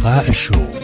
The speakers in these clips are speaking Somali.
أصدقاء الشو.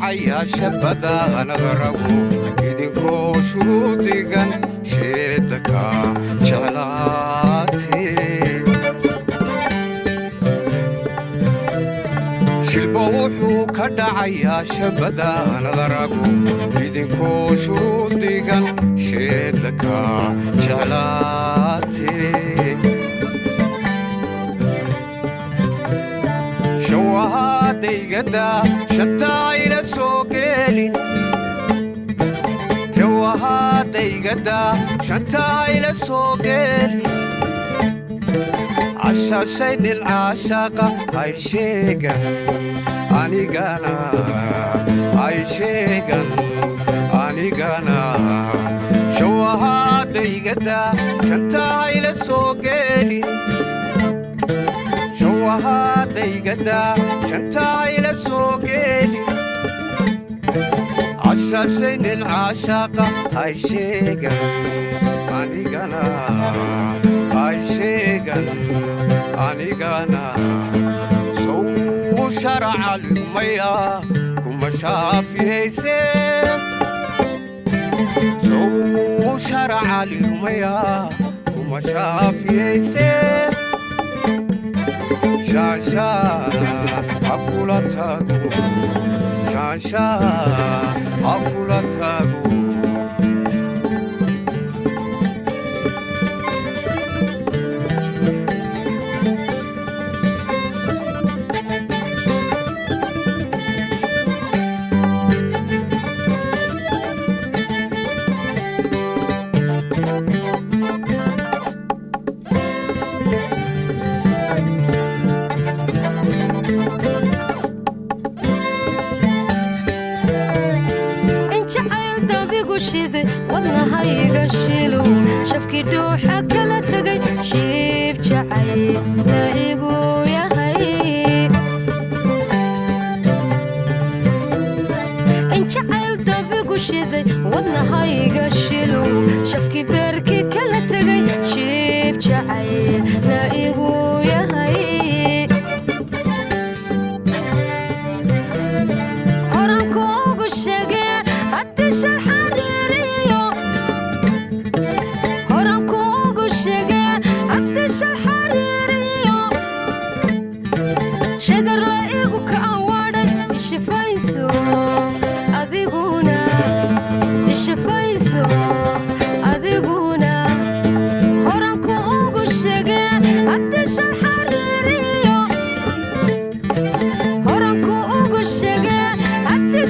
يا شبذا نغربو يدينكو شروطيغن شيدكا جعلاتي شلبوحو كدعي يا شبذا نغربو يدينكو شروطيغن شيدكا جعلاتي شوهاتيغدا شتايل سوقيلين شوهاتيغدا شتايل سوقيلين عشاشين العاشقة هاي شيغن أني غانا هاي شيغن أني غانا شوهاتيغدا شتايل سوقيلين شوهاتيغدا شتايل سوقيلين عشاشين العاشقة هاي شيغن أني غانا هاي شيغن أني غانا سو شرع المياه كما شافي سيم سو شرع المياه كما شافي سيم شاشا أقول تاغو شاشا أقول تاغو ودنا هاي قشيلو شفكي دوحة كلا تقي شيب جعي لايقو يا هاي انت عيل دابقو شيذي ودنا هاي قشيلو شفكي بركي كلا تقي شيب جعي لايقو يا هاي هرانكو قشاقي هدش الحريريو هرانكو قشاقي هدش الحريريو شدر لايقو كأواري شفاي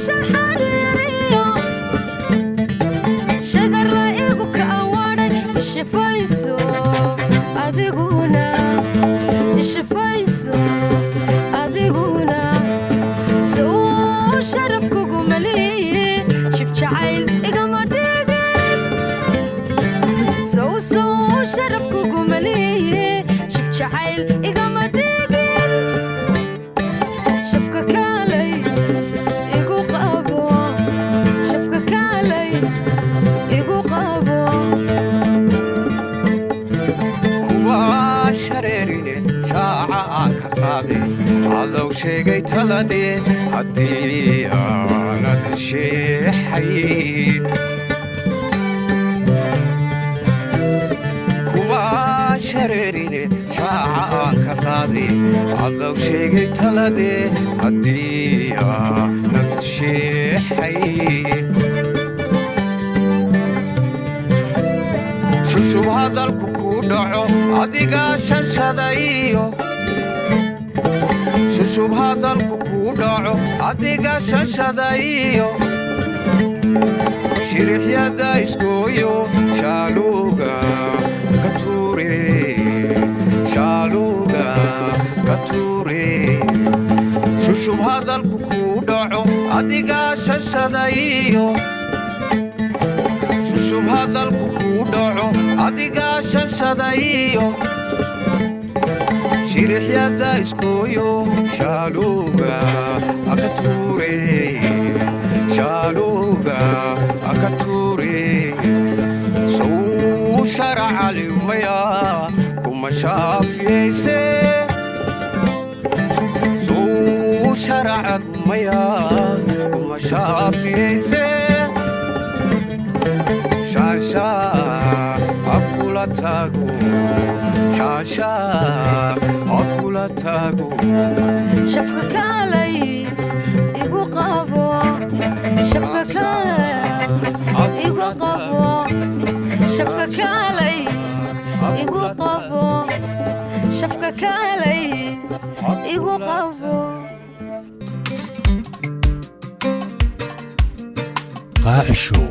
الحريرية شذر رأيك كأواني الشفايسو أذيقونا الشفايسو أذيقونا سو شرفكو قملي شفت شعيل إقامة ديقين سو شرفكو قملي شفت شعيل إقامة ديقين شفك كالي إيقو قابو شفك كالي إيقو قابو كوا شريريني شاعة كقاضي عضو شيقي تلدي عدي أنا دشي حيين كوا شريريني شاعة كقاضي عضو شيقي تلدي عدي أنا دشي حيين شوشو هذا الكوكو دعو عديقا شاشدايو شوشو هذا الكوكو دعو عديقا شاشدايو شريح يدا اسكويو شالوغا كتوري شالوغا كتوري شوشو هذا الكوكو دعو عديقا شاشدايو شوشو هذا الكوكو دعو عديقا شاشدايو شريح يدا اسكويو شالوغا أكتوري شالوغا أكتوري سو شرع اليوميا كما شاف يسي سو شرع اليوميا كما شاف يسي شاشا أقول تاغو شاشا أقول تاغو شفك علي إيقو قابو شفك علي إيقو قابو شفك علي إيقو قابو شفك علي إيقو قابو قاع الشو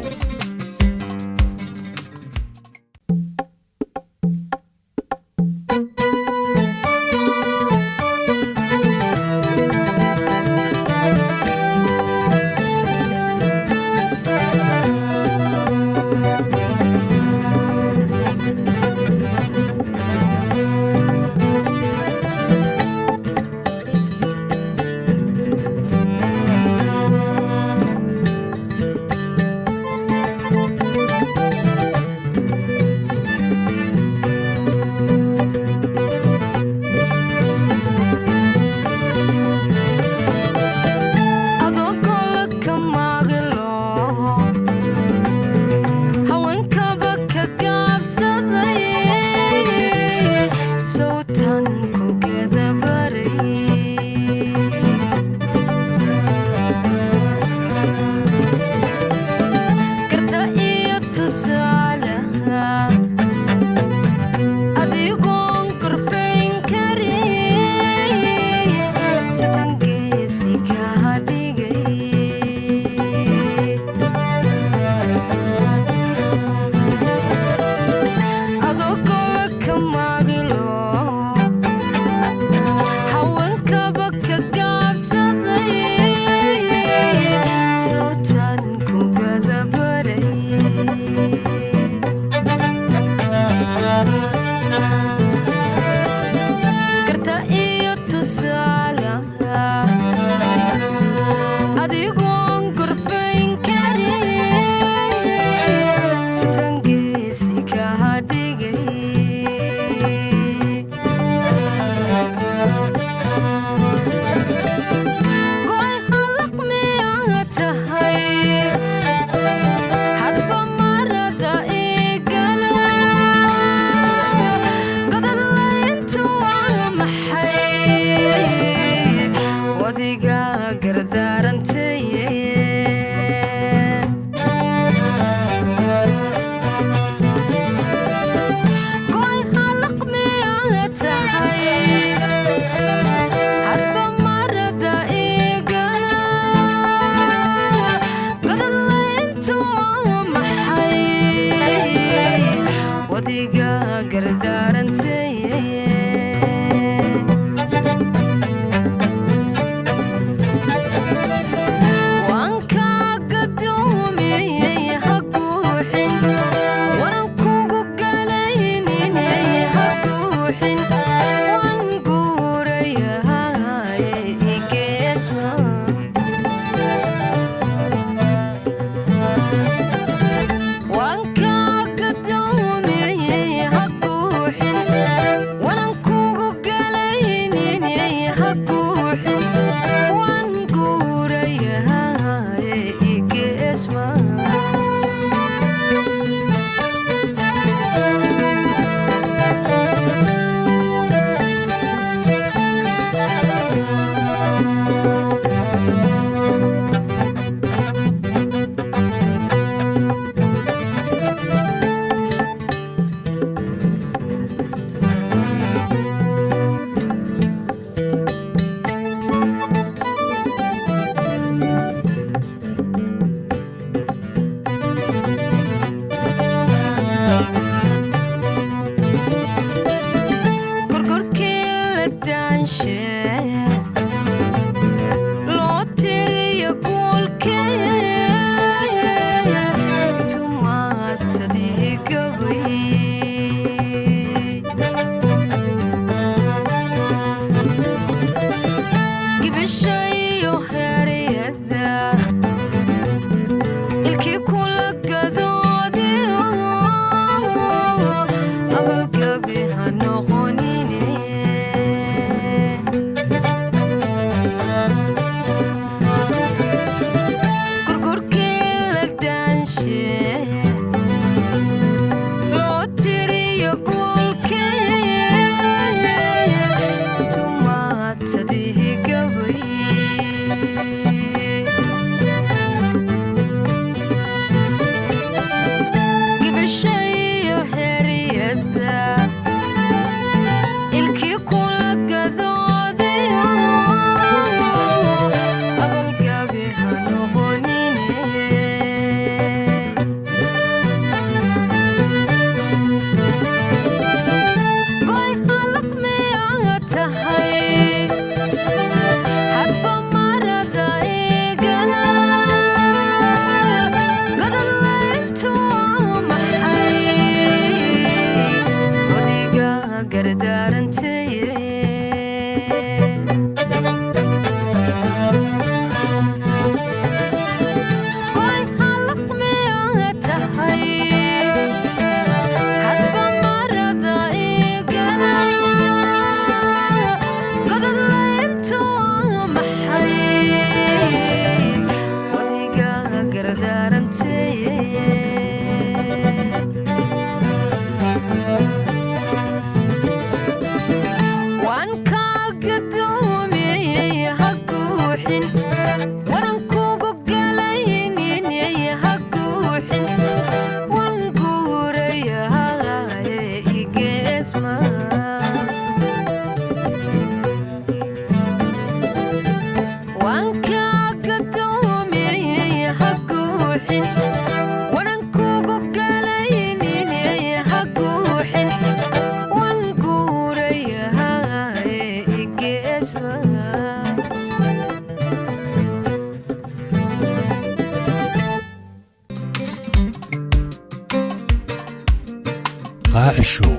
الشو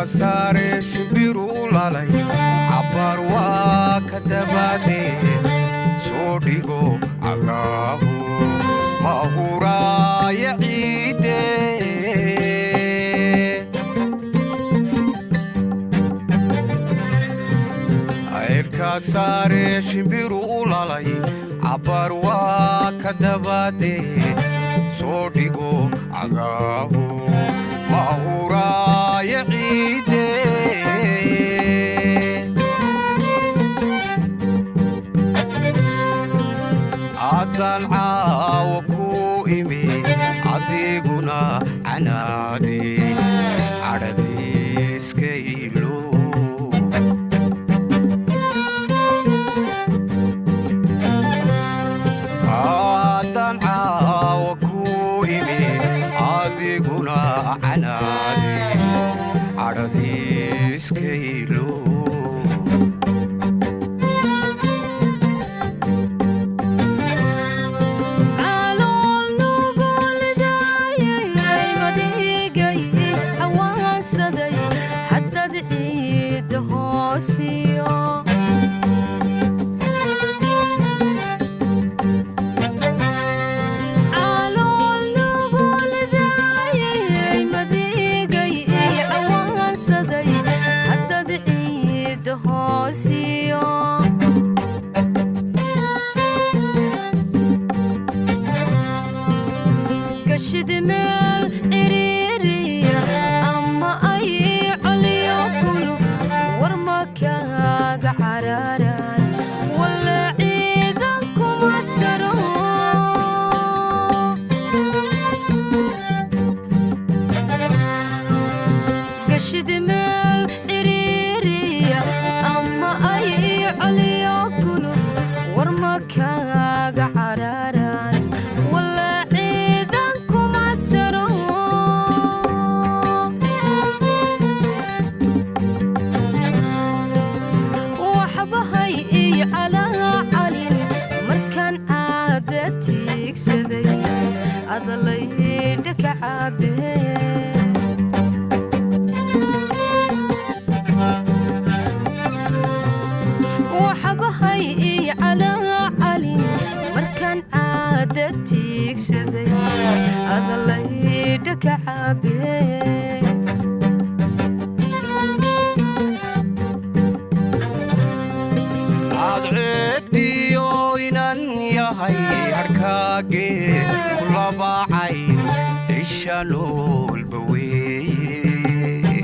sare shibiru lalay abar wa kadabade sodigo agahu mahura yaide airka sare shibiru lalay abar wa kadabade sodigo agahu mahura yaide adan awku imi adiguna anadi adadiskaylo adan awku imi adiguna anadi adadiskaylo عالول نقول داي مديقي hoosiyo calool nuguladayay madigay cawaansaday haddad ciidda hoosiyo gashid meel ciriiriya ama ay coliyo kuluf war ma kaaga xaraaraan walla ciidan kuma taro gashid meel ciriiriya ama ay coliyo kuluf war ma kaaga xaraaraan walla adalayda ka caabee waxbahay ii calaa calin markaan caada tiigsaday adalayda ka caabee adceediyo inan yahay harkaagee kulabacay isha noolba weeye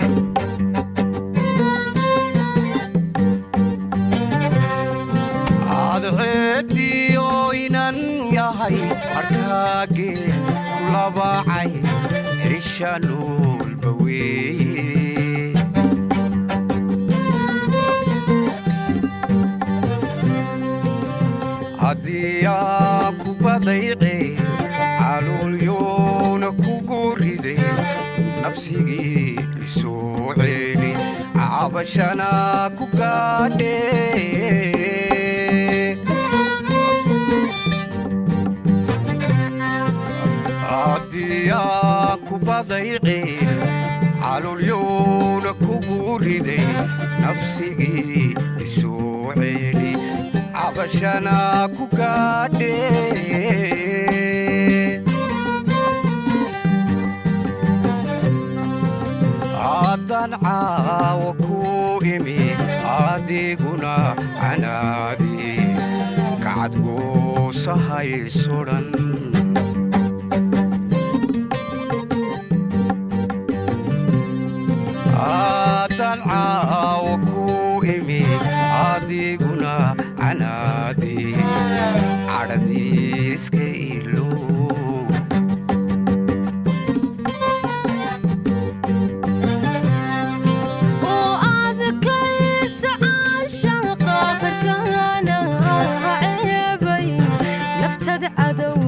adceediyo inan yahay harkaagee kulabacay isha noolba weeye haddii aan ku badayce caloolyoona kugu riday nafsigii isoo ceeli cabashana ku gaadhe haddii aan ku badayce caloolyoona kugu riday nafsigii isoo ceeli cabashana ku gaadhe haddaan caawa ku imi adiguna canaadi kacad goosahay sudhan haddaan caawa ku imi adiguna canaadi cadhadiiska ilo oo adkaysa caashaqa qarkaana ceebay naftad cadow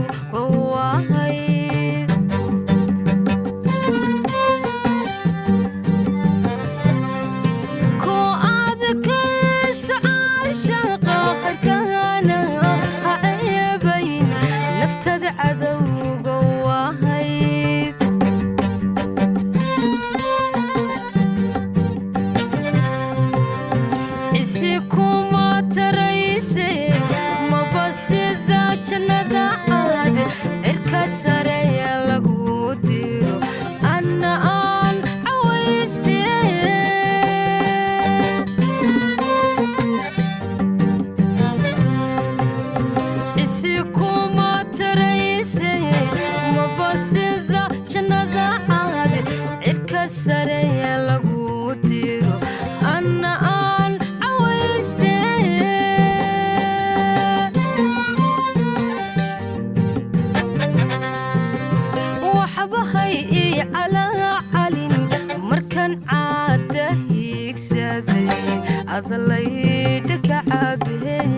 wahayd koo adkaysa caashaqa qarkaana ceebay naftad cadowga wahayd isi kuma tarayse maba sida jannada caad cirka sareeya lagu diro anna aan cawayste isi kuma tarayse maba sida jannada caad cirka sareeya lagu diro anna aan cawayste waxbahay ii calaa calin markaan caada hiigsaday adalayda ka caabee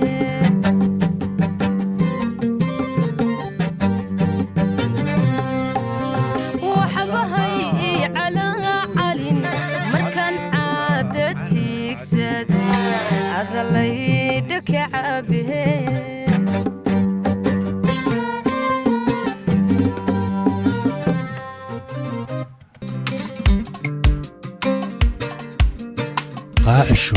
waxbahay ii calaa calin markaan caada tiigsaday adalayda ka caabee قاع الشو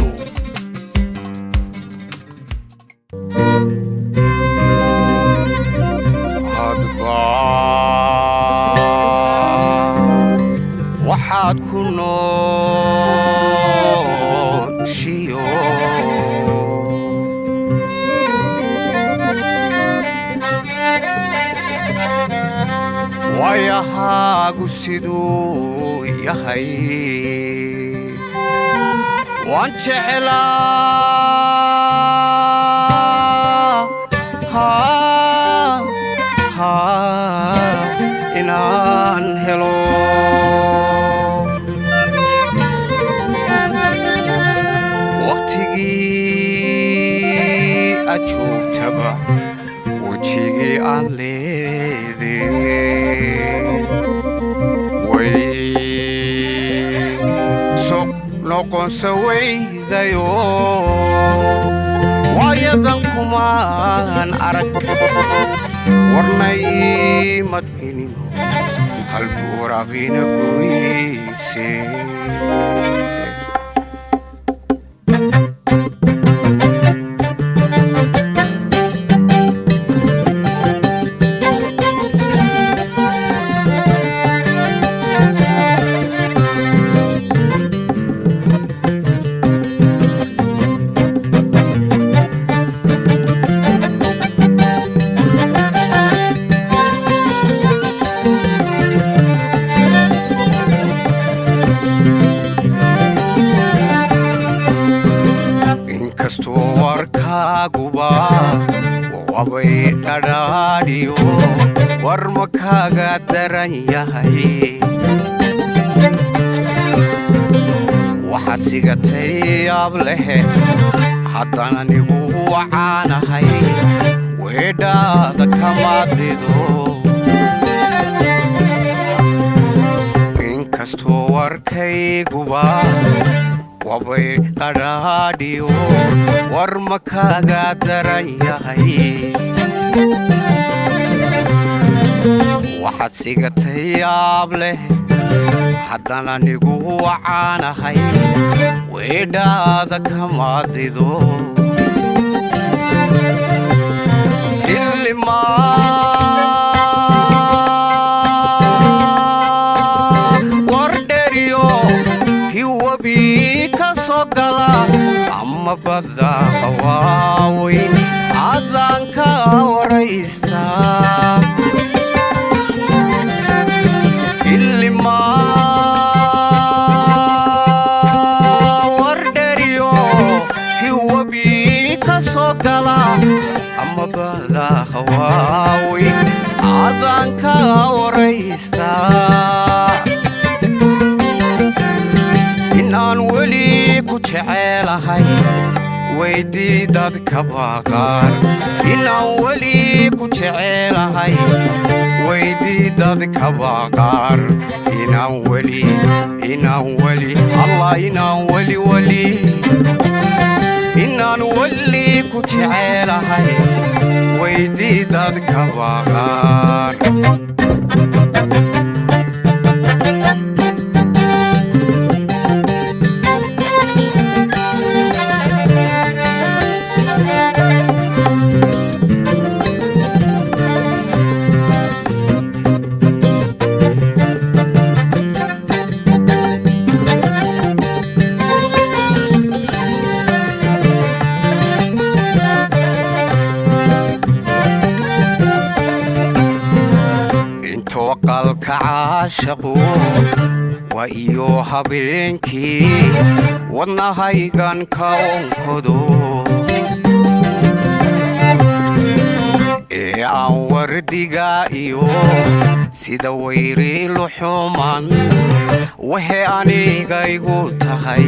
waxaad ku nooshiyo wayahaagu siduu yahay waan jecelaa inaan helo waqtigii aad joogtaba wejigii aan leedee way so noqonsa weydayo waayadan kumaan arag warnay madkinino halbuuraaqina goyse wabay dhadhaadhiyo war ma kaaga daran yahay waxaad sigatay yaab lehe haddana nigu wacaanahay weedhaada kama dido inkastoo warkayguba wabay dhadhaadhiyo war ma kaaga daran yahay waxaad sigatay yaab leh haddana nigu wacaanahay weedhaada kama dido wardheriyo kiwabi ka soo gala ama badda hawaaweyn adaan ka waraystaa wardheriyo kiwabi ka soo gala ama badda hawaaweyn adaan ka waraystaa inaan weli ku jecelahay weydii dadka baaqaar inaan weli ku jecelahay weydii dadka baaqaar inaan weli allah inaan weli inaan weli ku jecelahay weydii dadka baaqaar qalka caashaqu waa iyo habeenkii wadnahaygan ka onkado ee aan wardiga iyo sida wayri luxuman waxe anigaygu tahay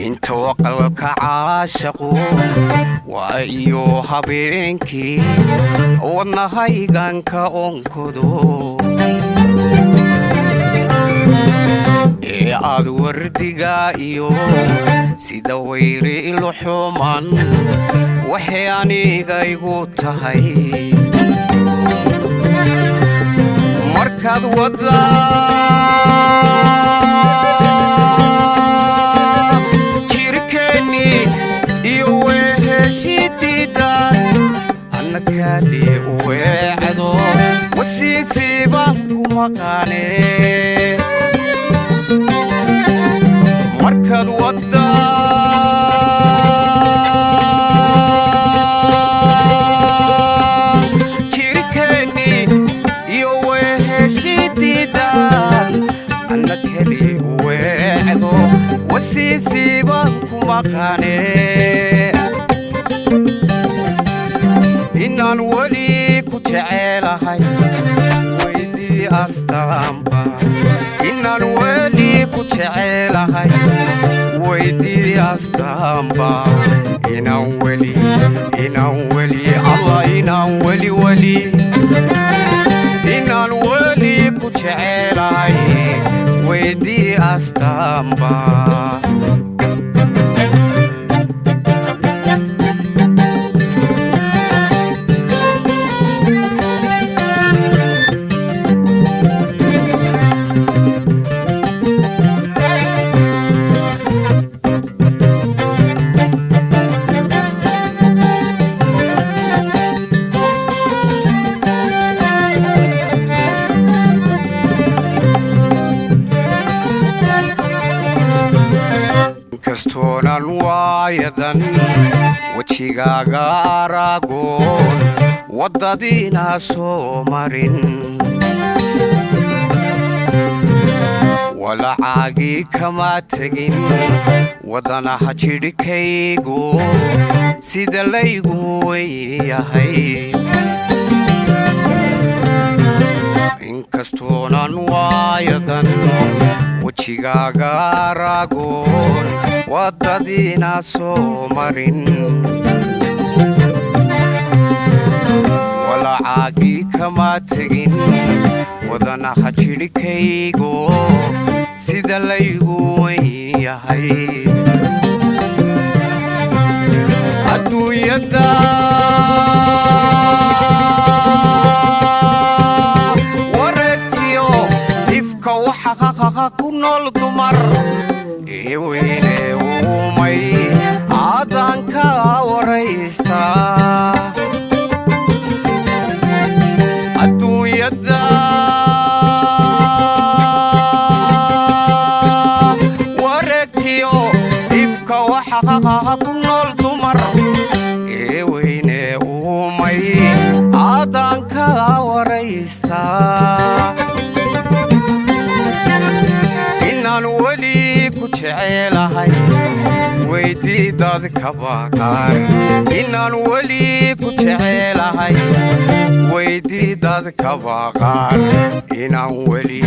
inta qalka caashaqu waa iyo habeenkii wadnahaygan ka onkado ee aad wardiga iyo sida wayri luxuman waxe anigaygu tahay markaad wada jirkeeni iyo weheshidida annakaali weecdo wasiisi baan ku maqaane markaad wadda jirkeeni iyo weheshidiidaan anna keli weecdo wasiisi baan ku maqaane inaan weli ku jecelahay weydii astaanba inaan weli ku jecelahay weydii astaanba inaan weli allah inaan weli inaan weli ku jecelahay weydii astaanba kastoonan waayadan wejigaaga araagoon waddadiina soo marin walacaagii kama tegin waddanaha jidhkaygu sida laygu weyahay inkastoonan waayadan wejigaaga araagoon waddadiina soo marin walacaagii kama tegin waddanaha jidhkaygu sida laygu weyahay adduunyada wareegtiyo ifka waxa ku nool dumar ee weyne uumay aadaan ka waraystaa adduunyada wareegtiyo ifka waxa ku nool dumar ee weyne uumay aadaan ka waraystaa inaan weli ku jecelahay weydii dadka baqaan inaan weli ku jecelahay weydii dadka baqaan inaan weli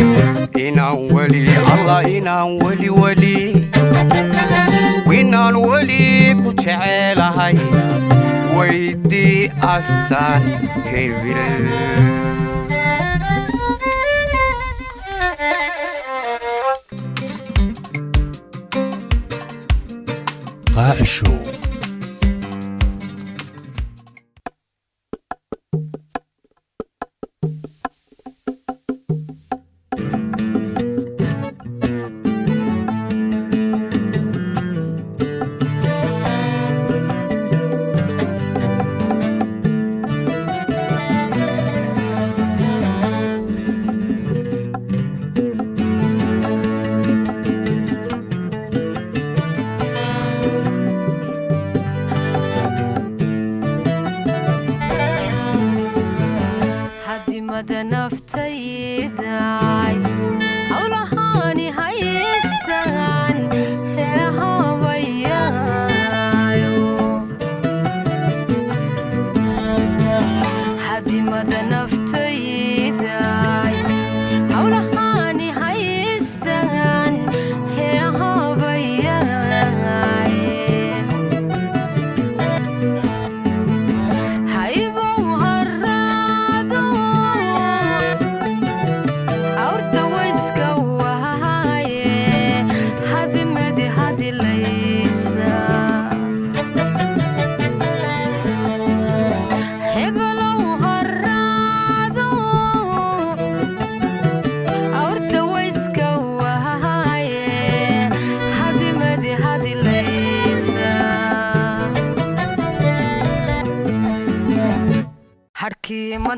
allah inaan weli inaan weli ku jecelahay weydii astaan hebil Show.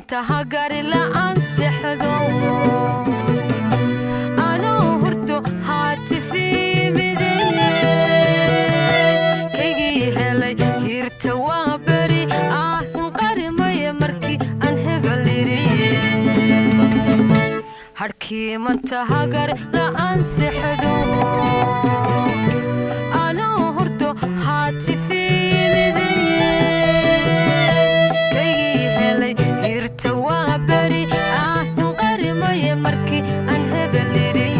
mantaha gari la'aan seexdo anoo hurdo haatifimide kaygii helay hirta waa beri qarimaya markii aan hebel iriye harkii mantaha gari la'aan seexdo anoo hurdo haatifimide توابري قرمي مركي أنهب الليري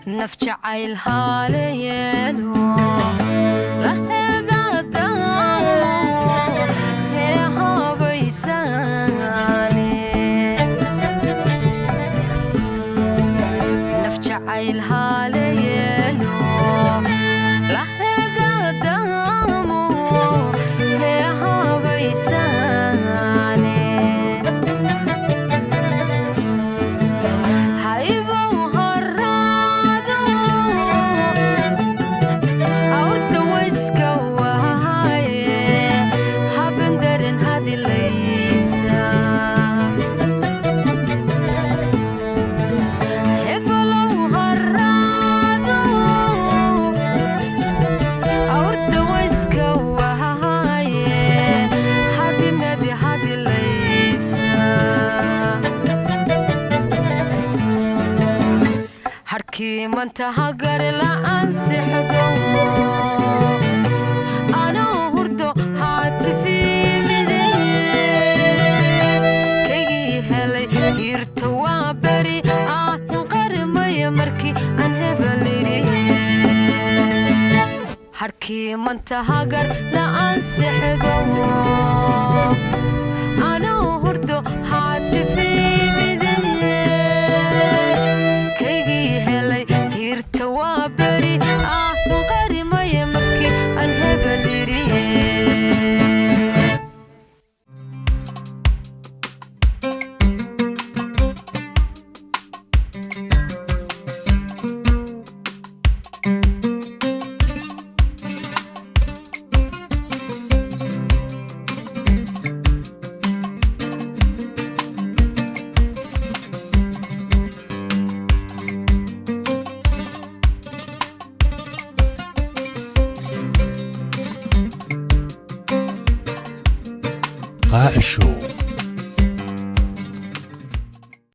نفجعل هاليلو لهذا الدار هي هابيساني نفجعل هاليلو لهذا الدار هي هابيساني mantaha gari la'aan seexdo anoo hurdo haatifimide kaygii helay hirta waa beri qarimaya markii aan hebel iriye harkii mantaha gari la'aan seexdo